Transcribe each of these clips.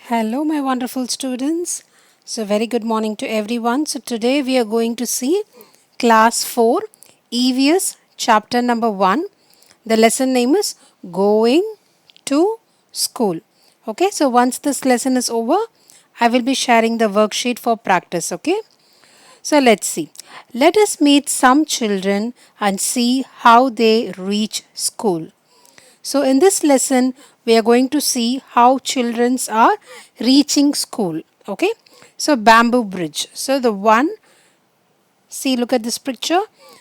Hello, my wonderful students. So, very good morning to everyone. So, today we are going to see class 4 EVS chapter number 1. The lesson name is Going to School. Okay, so once this lesson is over, I will be sharing the worksheet for practice. Okay, so let's see. Let us meet some children and see how they reach school. So, in this lesson, we are going to see how children are reaching school. Okay, so bamboo bridge. So, the one, see, look at this picture.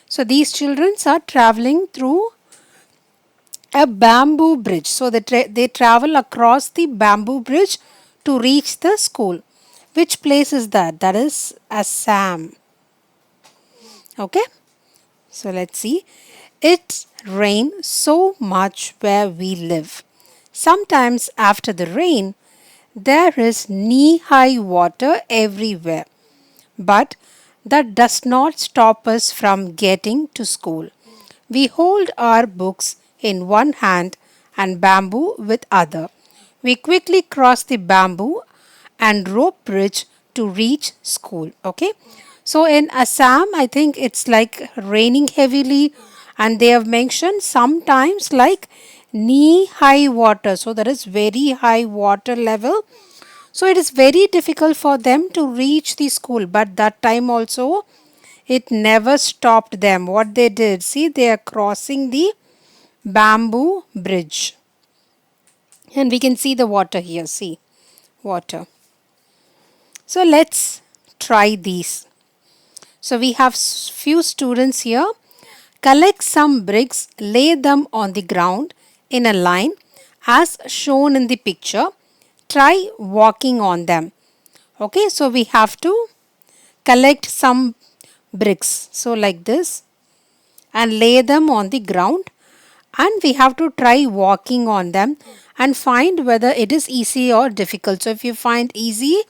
So, these children are traveling through a bamboo bridge. So, they travel across the bamboo bridge to reach the school. Which place is that? That is Assam. Okay, so let's see. It rains so much where we live. Sometimes after the rain, there is knee-high water everywhere. But that does not stop us from getting to school. We hold our books in one hand and bamboo with other. We quickly cross the bamboo and rope bridge to reach school. Okay. So in Assam, I think it's like raining heavily, and they have mentioned sometimes like knee high water. So there is very high water level, so it is very difficult for them to reach the school, but that time also it never stopped them. What they did, see, they are crossing the bamboo bridge. And we can see the water here, see, water. So let's try these. So we have few students here. Collect some bricks, lay them on the ground in a line as shown in the picture. Try walking on them. Okay, so we have to collect some bricks. So like this, and lay them on the ground, and we have to try walking on them and find whether it is easy or difficult. So if you find easy,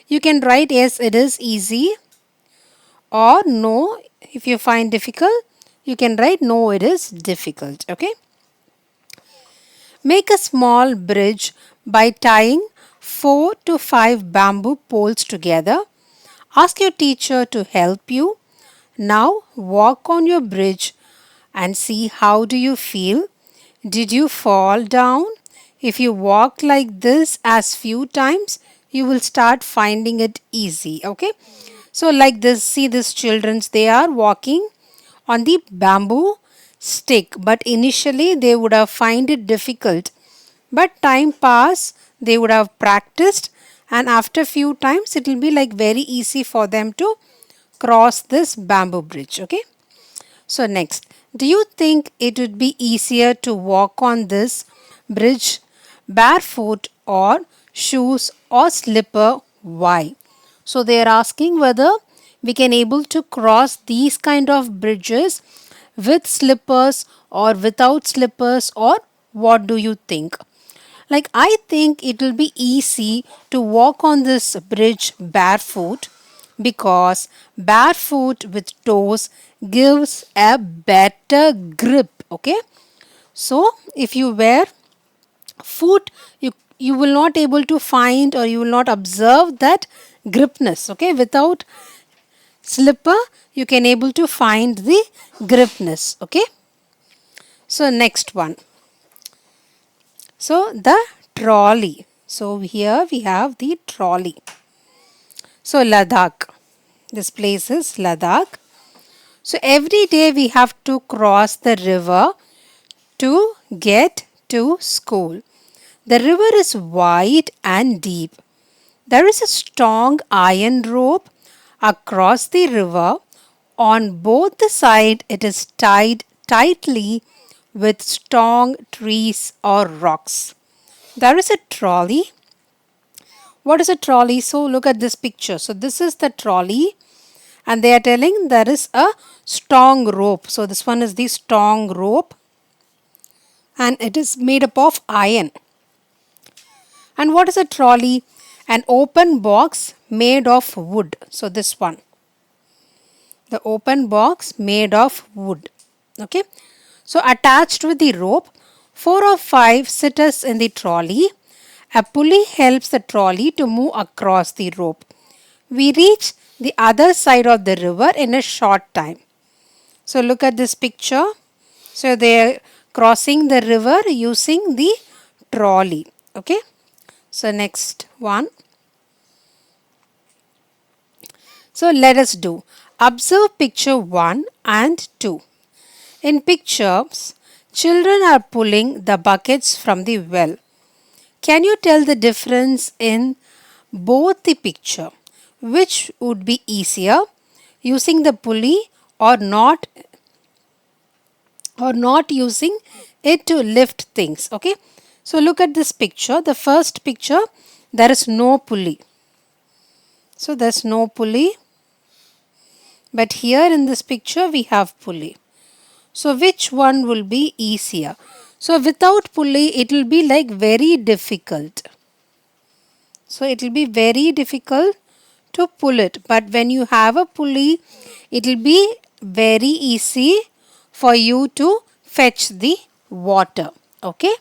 you can write yes, it is easy, or no, if you find difficult, you can write no, it is difficult. Okay, make a small bridge by tying 4 to 5 bamboo poles together. Ask your teacher to help you. Now walk on your bridge and see how do you feel. Did you fall down? If you walk like this as few times, you will start finding it easy. Okay, so like this, see, these childrens, they are walking on the bamboo stick, but initially they would have find it difficult, but time pass, they would have practiced, and after few times it will be like very easy for them to cross this bamboo bridge. Okay, so next, do you think it would be easier to walk on this bridge barefoot or shoes or slipper? Why? So they are asking whether we can able to cross these kind of bridges with slippers or without slippers, or what do you think? Like, I think it will be easy to walk on this bridge barefoot, because barefoot with toes gives a better grip. Okay, so if you wear foot, you will not able to find, or you will not observe that gripness. Okay, without slipper you can able to find the gripness. Okay, so next one, so the trolley. So here we have the trolley. So Ladakh, this place is Ladakh. So every day we have to cross the river to get to school. The river is wide and deep. There is a strong iron rope across the river. On both the sides it is tied tightly with strong trees or rocks. There is a trolley. What is a trolley? So look at this picture. So this is the trolley, and they are telling there is a strong rope. So this one is the strong rope, and it is made up of iron. And what is a trolley? An open box made of wood. So this one, the open box made of wood. Okay, so attached with the rope, 4 or 5 sitters in the trolley. A pulley helps the trolley to move across the rope. We reach the other side of the river in a short time. So look at this picture. So they are crossing the river using the trolley. Okay. So next one. So let us do. Observe picture 1 and 2. In pictures, children are pulling the buckets from the well. Can you tell the difference in both the picture? Which would be easier, using the pulley or not using it to lift things? Okay. So look at this picture. The first picture, there is no pulley. So there's no pulley. But here in this picture we have pulley. So which one will be easier? So without pulley it will be like very difficult. So it will be very difficult to pull it. But when you have a pulley, it will be very easy for you to fetch the water. Okay.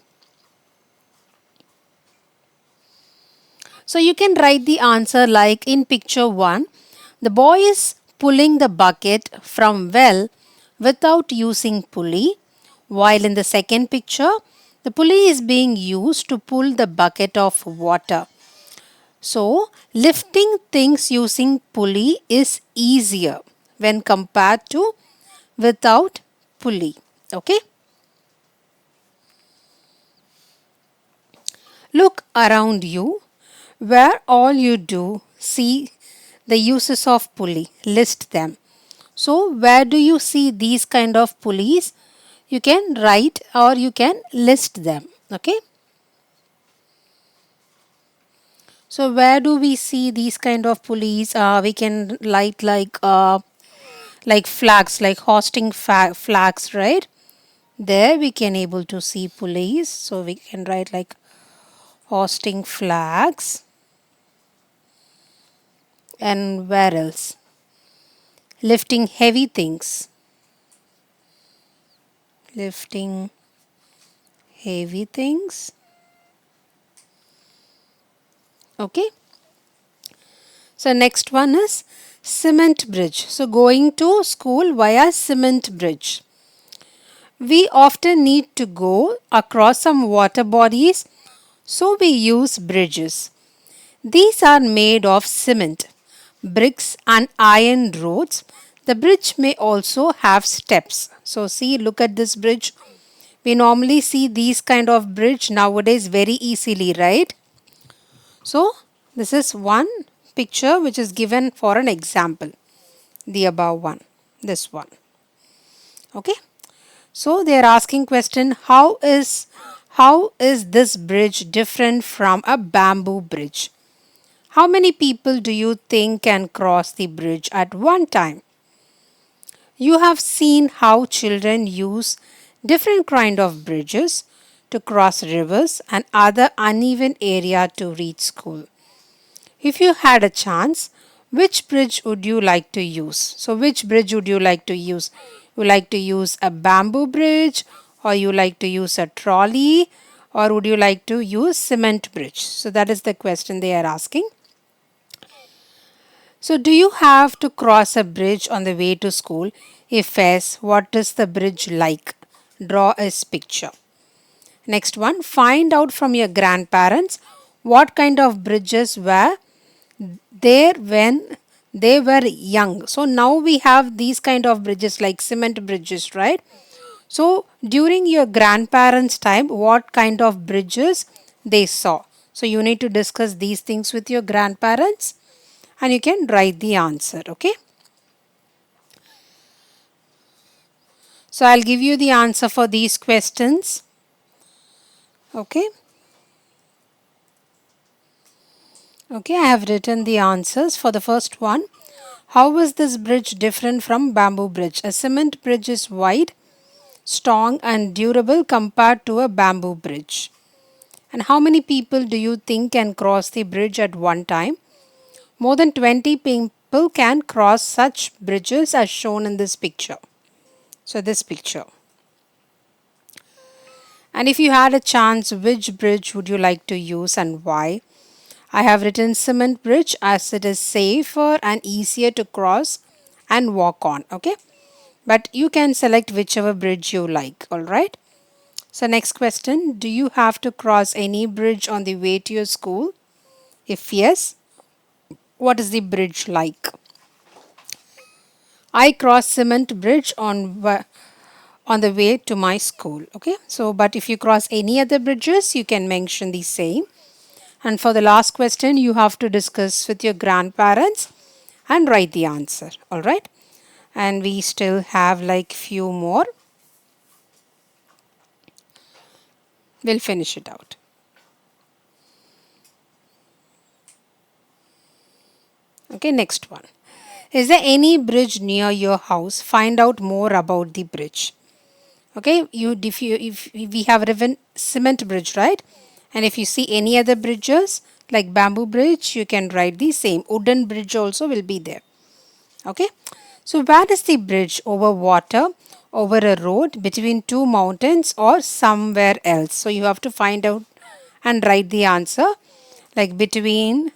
So you can write the answer like in picture 1. The boy is pulling the bucket from well without using pulley, while in the second picture, the pulley is being used to pull the bucket of water. So, lifting things using pulley is easier when compared to without pulley. Okay. Look around you where all you do see the uses of pulley. List them. So, where do you see these kind of pulleys? You can write or you can list them. Okay. So, where do we see these kind of pulleys? We can write like flags, like hosting flags, right? There we can able to see pulleys. So we can write like hosting flags. And where else? Lifting heavy things. Lifting heavy things. Okay. So next one is cement bridge. So going to school via cement bridge. We often need to go across some water bodies, so we use bridges. These are made of cement, bricks and iron rods. The bridge may also have steps. So see, look at this bridge. We normally see these kind of bridge nowadays very easily, right? So this is one picture which is given for an example. The above one, this one. Okay. So they are asking question, how is this bridge different from a bamboo bridge? How many people do you think can cross the bridge at one time? You have seen how children use different kind of bridges to cross rivers and other uneven area to reach school. If you had a chance, which bridge would you like to use? So which bridge would you like to use? You like to use a bamboo bridge, or you like to use a trolley, or would you like to use cement bridge? So that is the question they are asking. So do you have to cross a bridge on the way to school? If yes, what is the bridge like? Draw a picture. Next one, find out from your grandparents what kind of bridges were there when they were young. So now we have these kind of bridges like cement bridges, right? So during your grandparents' time, what kind of bridges they saw? So you need to discuss these things with your grandparents and you can write the answer. Okay. So I'll give you the answer for these questions. Okay. Okay, I have written the answers for the first one. How is this bridge different from bamboo bridge? A cement bridge is wide, strong and durable compared to a bamboo bridge. And how many people do you think can cross the bridge at one time? More than 20 people can cross such bridges as shown in this picture. So this picture. And if you had a chance, which bridge would you like to use and why? I have written cement bridge as it is safer and easier to cross and walk on. Okay, but you can select whichever bridge you like. All right. So next question, do you have to cross any bridge on the way to your school? If yes, what is the bridge like? I cross cement bridge on the way to my school. Okay, so but if you cross any other bridges, you can mention the same. And for the last question, you have to discuss with your grandparents and write the answer. All right, and we still have like few more. We'll finish it out. Okay, next one. Is there any bridge near your house? Find out more about the bridge. Okay, if we have written cement bridge, right? And if you see any other bridges like bamboo bridge, you can write the same. Wooden bridge also will be there. Okay, so where is the bridge? Over water, over a road, between two mountains, or somewhere else? So you have to find out and write the answer like between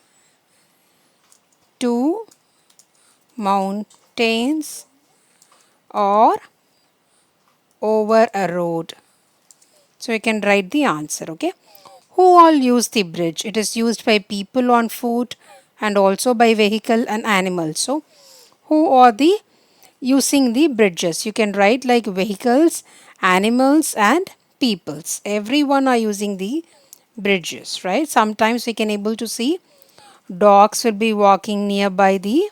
two mountains or over a road. So you can write the answer. Okay, who all use the bridge? It is used by people on foot and also by vehicle and animals. So who are the using the bridges? You can write like vehicles, animals and peoples. Everyone are using the bridges, right? Sometimes we can able to see dogs will be walking nearby the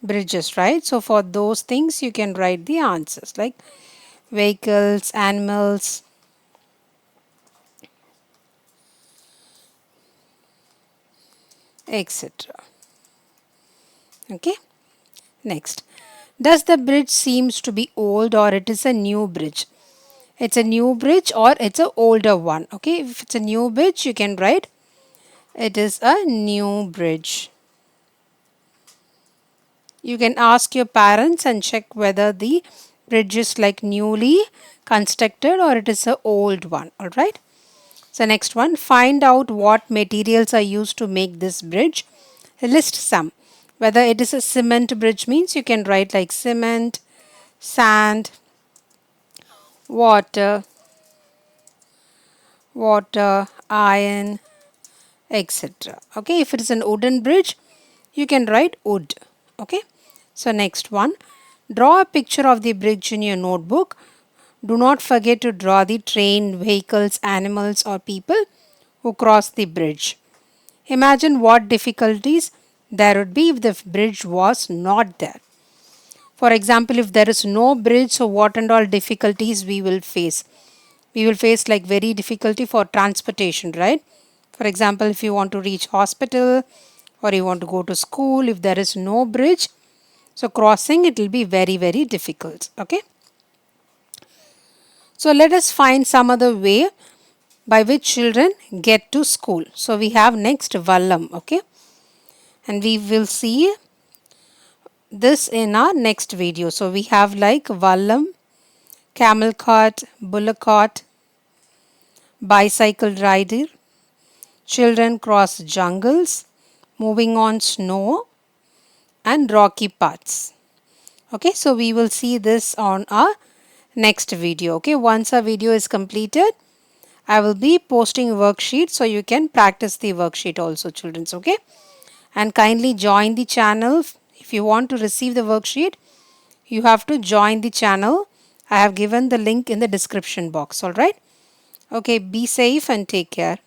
bridges, right? So for those things you can write the answers like vehicles, animals, etc. Okay, next. Does the bridge seems to be old or it is a new bridge? It's a new bridge or it's a older one. Okay, if it's a new bridge, you can write it is a new bridge. You can ask your parents and check whether the bridge is like newly constructed or it is a old one. All right. So next one, find out what materials are used to make this bridge. List some. Whether it is a cement bridge means you can write like cement, sand, water, iron, etc. Okay, if it is an wooden bridge, you can write wood. Okay, so next one, draw a picture of the bridge in your notebook. Do not forget to draw the train, vehicles, animals, or people who cross the bridge. Imagine what difficulties there would be if the bridge was not there. For example, if there is no bridge, so what and all difficulties we will face? We will face like very difficulty for transportation, right? For example, if you want to reach hospital or you want to go to school, if there is no bridge, so crossing it will be very difficult. Okay. So let us find some other way by which children get to school. So we have next Vallam. Okay. And we will see this in our next video. So we have like Vallam, camel cart, bullock cart, bicycle rider, children cross jungles, moving on snow and rocky paths. Okay, so we will see this on our next video. Okay, once our video is completed, I will be posting worksheet so you can practice the worksheet also, children. Okay, and kindly join the channel. If you want to receive the worksheet, you have to join the channel. I have given the link in the description box. All right. Okay, be safe and take care.